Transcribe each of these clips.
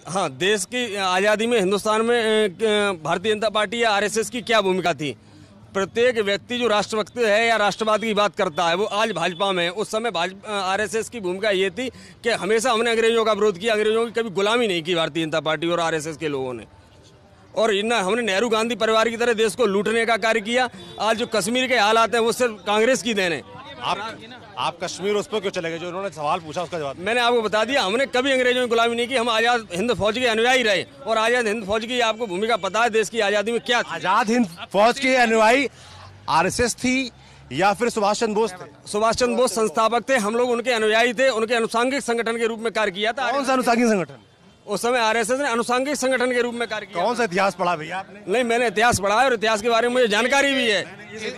हाँ, देश की आज़ादी में हिंदुस्तान में भारतीय जनता पार्टी या आरएसएस की क्या भूमिका थी। प्रत्येक व्यक्ति जो राष्ट्रभक्त है या राष्ट्रवाद की बात करता है वो आज भाजपा में है। उस समय आरएसएस की भूमिका ये थी कि हमेशा हमने अंग्रेजों का विरोध किया, अंग्रेजों की कभी गुलामी नहीं की भारतीय जनता पार्टी और आरएसएस के लोगों ने। और हमने नेहरू गांधी परिवार की तरह देश को लूटने का कार्य किया। आज जो कश्मीर के हालात हैं वो सिर्फ कांग्रेस की देन है। आप कश्मीर उस पर क्यों चले गए? जो उन्होंने सवाल पूछा उसका जवाब मैंने आपको बता दिया, हमने कभी अंग्रेजों की गुलामी नहीं की। हम आजाद हिंद फौज के अनुयायी रहे और आजाद हिंद फौज की आपको भूमिका पता है देश की आजादी में क्या थी। आजाद हिंद फौज के अनुयायी आरएसएस थी या फिर सुभाष चंद्र बोस थे? सुभाष चंद्र बोस संस्थापक थे, हम लोग उनके अनुयायी थे। उनके अनुसांगिक संगठन के रूप में कार्य किया था। कौन सा अनुसांगिक संगठन? उस समय आरएसएस ने अनुसांगिक संगठन के रूप में कार्य किया। कौन सा इतिहास पढ़ा भैया आपने? नहीं, मैंने इतिहास पढ़ा है और इतिहास के बारे में मुझे जानकारी भी है।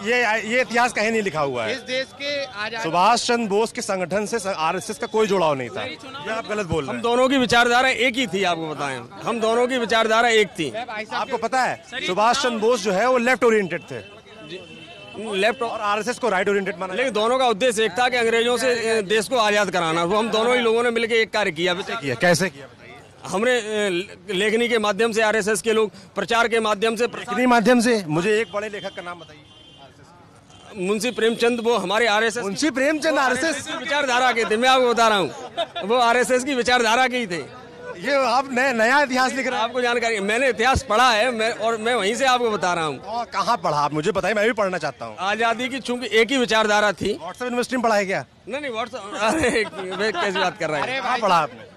ये इतिहास कहीं नहीं लिखा हुआ है। इस देश के सुभाष चंद्र बोस के संगठन से आरएसएस का कोई जुड़ाव नहीं था। ये आप गलत बोल रहे हैं। हम दोनों की विचारधारा एक ही थी, आपको बताएं। हम दोनों की विचारधारा एक थी। आपको पता है सुभाष चंद्र बोस जो है वो लेफ्ट ओरिएंटेड थे, लेफ्ट और आरएसएस को राइट ओरिएंटेड माना। लेकिन दोनों का उद्देश्य एक था कि अंग्रेजों से देश को आजाद कराना। वो हम दोनों ही लोगों ने मिलकर एक कार्य किया। कैसे किया? हमने लेखनी के माध्यम से, आरएसएस के लोग प्रचार के माध्यम से, लेखनी माध्यम से। मुझे एक बड़े लेखक का नाम बताइए। मुंशी प्रेमचंद, वो हमारे आरएसएस, मुंशी प्रेमचंद आरएसएस की विचारधारा के थे। मैं आपको बता रहा हूँ, वो आरएसएस की विचारधारा के ही थे। ये आप नया इतिहास लिख रहे हैं? आपको जानकारी, मैंने इतिहास पढ़ा है और मैं वहीं से आपको बता रहा हूँ। कहाँ पढ़ा आप? मुझे बताइए, मैं भी पढ़ना चाहता हूँ। आजादी की चूंकि एक ही विचारधारा थी। व्हाट्सएप यूनिवर्सिटी में पढ़ा है क्या? नहीं, व्हाट्सएप, अरे कैसी बात कर रहे हैं? कहाँ पढ़ा आपने?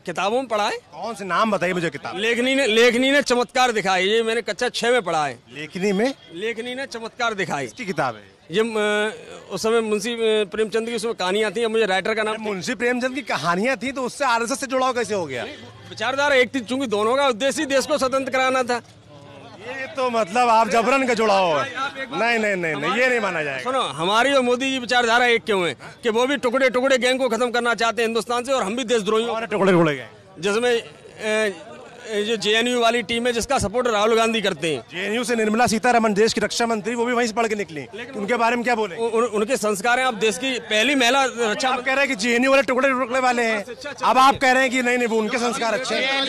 किताबों में पढ़ा है। कौन से नाम बताइए मुझे किताब? लेखनी ने चमत्कार दिखाई, ये मैंने कक्षा 6 में पढ़ा है। लेखनी ने चमत्कार दिखाई, इसकी किताब है ये। उस समय मुंशी प्रेमचंद की उसमें कहानियां थी। मुझे राइटर का नाम, मुंशी प्रेमचंद की कहानियां थी, तो उससे आरएसएस से जुड़ाव कैसे हो गया? विचारधारा एक थी, चूंकि दोनों का उद्देश्य देश को स्वतंत्र कराना था। ये तो मतलब आप जबरन का जुड़ाव है। नहीं, ये नहीं माना जाएगा। सुनो, हमारी और मोदी की विचारधारा एक क्यों है कि वो भी टुकड़े टुकड़े गैंग को खत्म करना चाहते हैं हिंदुस्तान से, और हम भी देशद्रोहियों टुकड़े गए, जिसमें जो जेएनयू वाली टीम है जिसका सपोर्ट राहुल गांधी करते हैं। जेएनयू से निर्मला सीतारमण, देश की रक्षा मंत्री, वो भी वहीं से पढ़ के निकली। उनके बारे में क्या बोले? उनके संस्कार हैं। आप देश की पहली महिला रक्षा। आप कह रहे हैं कि जेएनयू वाले टुकड़े टुकड़े वाले हैं, अब आप कह रहे हैं कि नहीं, वो उनके संस्कार अच्छे हैं।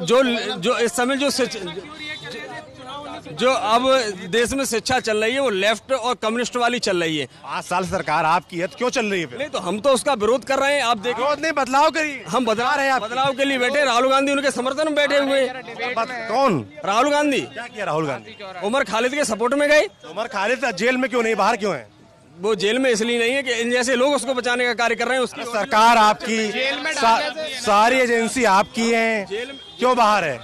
जो इस समय जो अब देश में शिक्षा चल रही है वो लेफ्ट और कम्युनिस्ट वाली चल रही है। 5 साल सरकार आपकी है, तो क्यों चल रही है? नहीं, तो हम तो उसका विरोध कर रहे हैं। आप देखिए, विरोध नहीं, बदलाव करिए। हम बदलाव के लिए बैठे। राहुल गांधी उनके समर्थन में बैठे हुए। कौन? राहुल गांधी। क्या किया राहुल गांधी? उमर खालिद के सपोर्ट में गए। उमर खालिद जेल में क्यों नहीं, बाहर क्यों है? वो जेल में इसलिए नहीं है कि इन जैसे लोग उसको बचाने का कार्य कर रहे हैं। उसकी सरकार आपकी, सारी एजेंसी आपकी है, क्यों बाहर है?